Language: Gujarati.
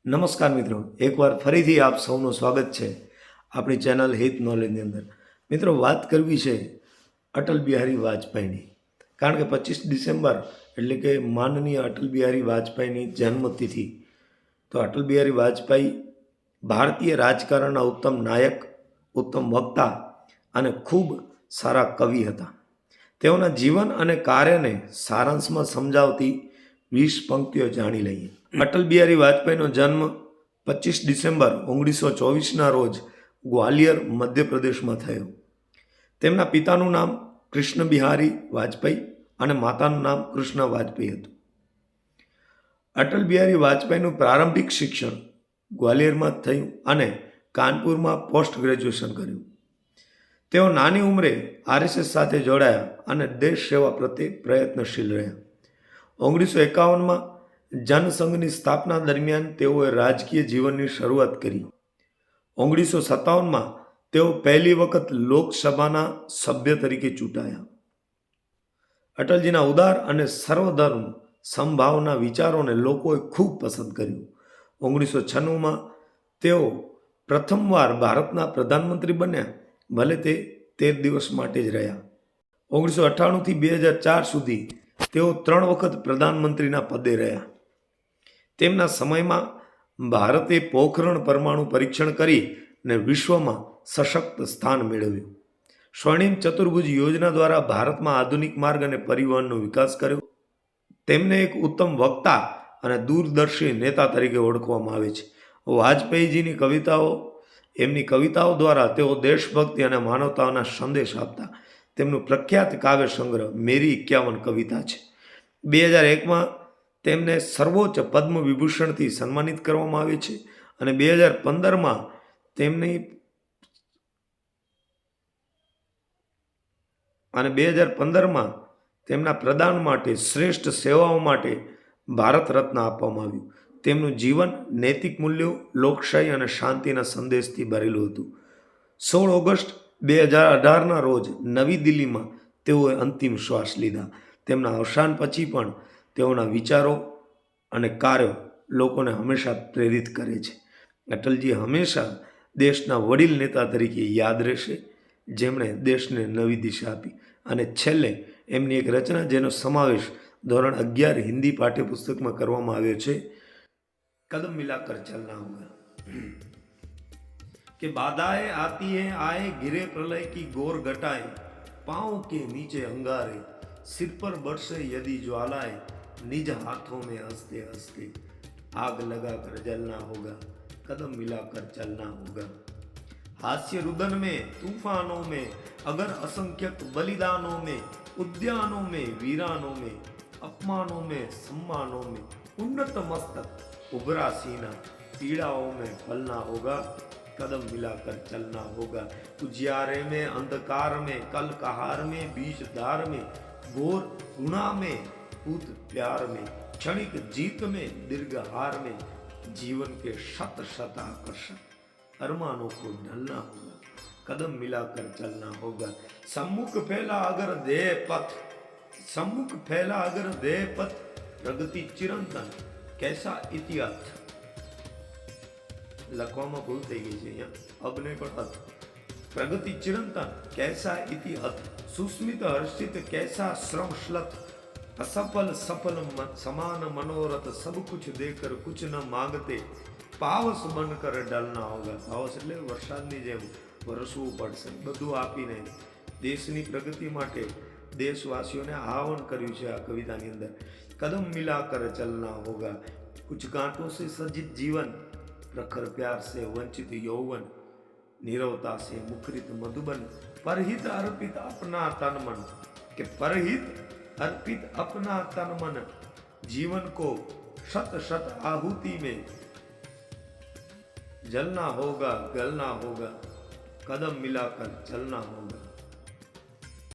નમસ્કાર મિત્રો, એકવાર ફરીથી આપ સૌનું સ્વાગત છે આપણી ચેનલ હિત નોલેજની અંદર. મિત્રો, વાત કરવી છે અટલ બિહારી વાજપેયીની, કારણ કે 25 ડિસેમ્બર એટલે કે માનનીય અટલ બિહારી વાજપેયીની જન્મતિથિ. તો અટલ બિહારી વાજપેયી ભારતીય રાજકારણના ઉત્તમ નાયક, ઉત્તમ વક્તા અને ખૂબ સારા કવિ હતા. તેઓના જીવન અને કાર્યને સારાંશમાં સમજાવતી 20 પંક્તિઓ જાણી લઈએ. અટલ બિહારી વાજપેયીનો જન્મ 25 ડિસેમ્બર 1924ના રોજ ગ્વાલિયર, મધ્યપ્રદેશમાં થયો. તેમના પિતાનું નામ કૃષ્ણ બિહારી વાજપેયી અને માતાનું નામ કૃષ્ણ વાજપેયી હતું. અટલ બિહારી વાજપેયીનું પ્રારંભિક શિક્ષણ ગ્વાલિયરમાં થયું અને કાનપુરમાં પોસ્ટ ગ્રેજ્યુએશન કર્યું. તેઓ નાની ઉંમરે આરએસએસ સાથે જોડાયા અને દેશ સેવા પ્રત્યે પ્રયત્નશીલ રહ્યા. 1951માં જનસંઘની સ્થાપના દરમિયાન તેઓએ રાજકીય જીવનની શરૂઆત કરી. 1957માં તેઓ પહેલી વખત લોકસભાના સભ્ય તરીકે ચૂંટાયા. અટલજીના ઉદાર અને સર્વધર્મ સમભાવના વિચારોને લોકોએ ખૂબ પસંદ કર્યું. 1996માં તેઓ પ્રથમવાર ભારતના પ્રધાનમંત્રી બન્યા, ભલે તે 13 દિવસ માટે જ રહ્યા. 1998થી 2004 સુધી તેઓ 3 વખત પ્રધાનમંત્રીના પદે રહ્યા. તેમના સમયમાં ભારતે પોખરણ પરમાણુ પરીક્ષણ કરી અને વિશ્વમાં સશક્ત સ્થાન મેળવ્યું. સ્વર્ણિમ ચતુર્ભુજ યોજના દ્વારા ભારતમાં આધુનિક માર્ગ અને પરિવહનનો વિકાસ કર્યો. તેમને એક ઉત્તમ વક્તા અને દૂરદર્શી નેતા તરીકે ઓળખવામાં આવે છે. વાજપેયીજીની કવિતાઓ, એમની કવિતાઓ દ્વારા તેઓ દેશભક્તિ અને માનવતાના સંદેશ આપતા. તેમનું પ્રખ્યાત કાવ્ય સંગ્રહ મેરી 51 કવિતા છે. 2001માં તેમને સર્વોચ્ચ પદ્મ વિભૂષણથી સન્માનિત કરવામાં આવે છે અને 2015માં તેમના પ્રદાન માટે શ્રેષ્ઠ સેવાઓ માટે ભારત રત્ન આપવામાં આવ્યું. તેમનું જીવન નૈતિક મૂલ્યો, લોકશાહી અને શાંતિના સંદેશથી ભરેલું હતું. 16 ઓગસ્ટ 2018ના રોજ નવી દિલ્હીમાં તેઓએ અંતિમ શ્વાસ લીધા. તેમના અવસાન પછી પણ તેઓના વિચારો અને કાર્યો લોકોને હંમેશા પ્રેરિત કરે છે. અટલજી હંમેશા દેશના વડીલ નેતા તરીકે યાદ રહેશે, જેમણે દેશને નવી દિશા આપી. અને છેલ્લે એમની એક રચના જેનો સમાવેશ ધોરણ 11 હિન્દી પાઠ્યપુસ્તકમાં કરવામાં આવ્યો છે, કદમ મિલાકર ચલના હોગા. कि बाधाएं आती है आए गिरे प्रलय की गोर घटाए, पांव के नीचे अंगारे, सिर पर बरसे यदि ज्वालाएं, निज हाथों में हंसते हंसते आग लगा कर जलना होगा, कदम मिलाकर चलना होगा. हास्य रुदन में, तूफानों में, अगर असंख्यक बलिदानों में, उद्यानों में, वीरानों में, अपमानों में, सम्मानों में, उन्नत मस्तक उभरा सीना, पीड़ाओं में फलना होगा, कदम मिलाकर चलना होगा. उजियारे में, अंधकार में, कल कहार में, बीच धार में, घोर गुणा में, पूत प्यार में, क्षणिक जीत में, दीर्घ हार में, जीवन के शत शत आकर्षक अरमानों को ढलना होगा, कदम मिलाकर चलना होगा. सम्मुख फैला अगर देह पथ, सम्मुख फैला अगर देह पथ, प्रगति चिरंतन कैसा इतिहास. લખવામાં ભૂલ થઈ ગઈ છે અહીંયા, અબ નહીં પણ અથ. પ્રગતિ ચિરંતન कैसा इतिहास, सुस्मित हर्षित कैसा श्रम श्लथ, असफल सफल समान मनोरथ, सब कुछ देकर कुछ न मांगते, પાવસ બનકર ડલના હોગા. પાવસ એટલે વરસાદની જેમ વરસવું પડશે. બધું આપીને દેશની પ્રગતિ માટે દેશવાસીઓને આહ્વાન કર્યું છે આ કવિતાની અંદર. કદમ મિલાકર ચલના હોગા. कुछ कांटों से सजित जीवन, प्रखर प्यार से वंचित यौवन, नीरवता से मुखरित मधुबन, परहित अर्पित अपना तन मन. के परहित अर्पित अपना तन मन, जीवन को शत शत आहुति में जलना होगा, गलना होगा, कदम मिलाकर चलना होगा.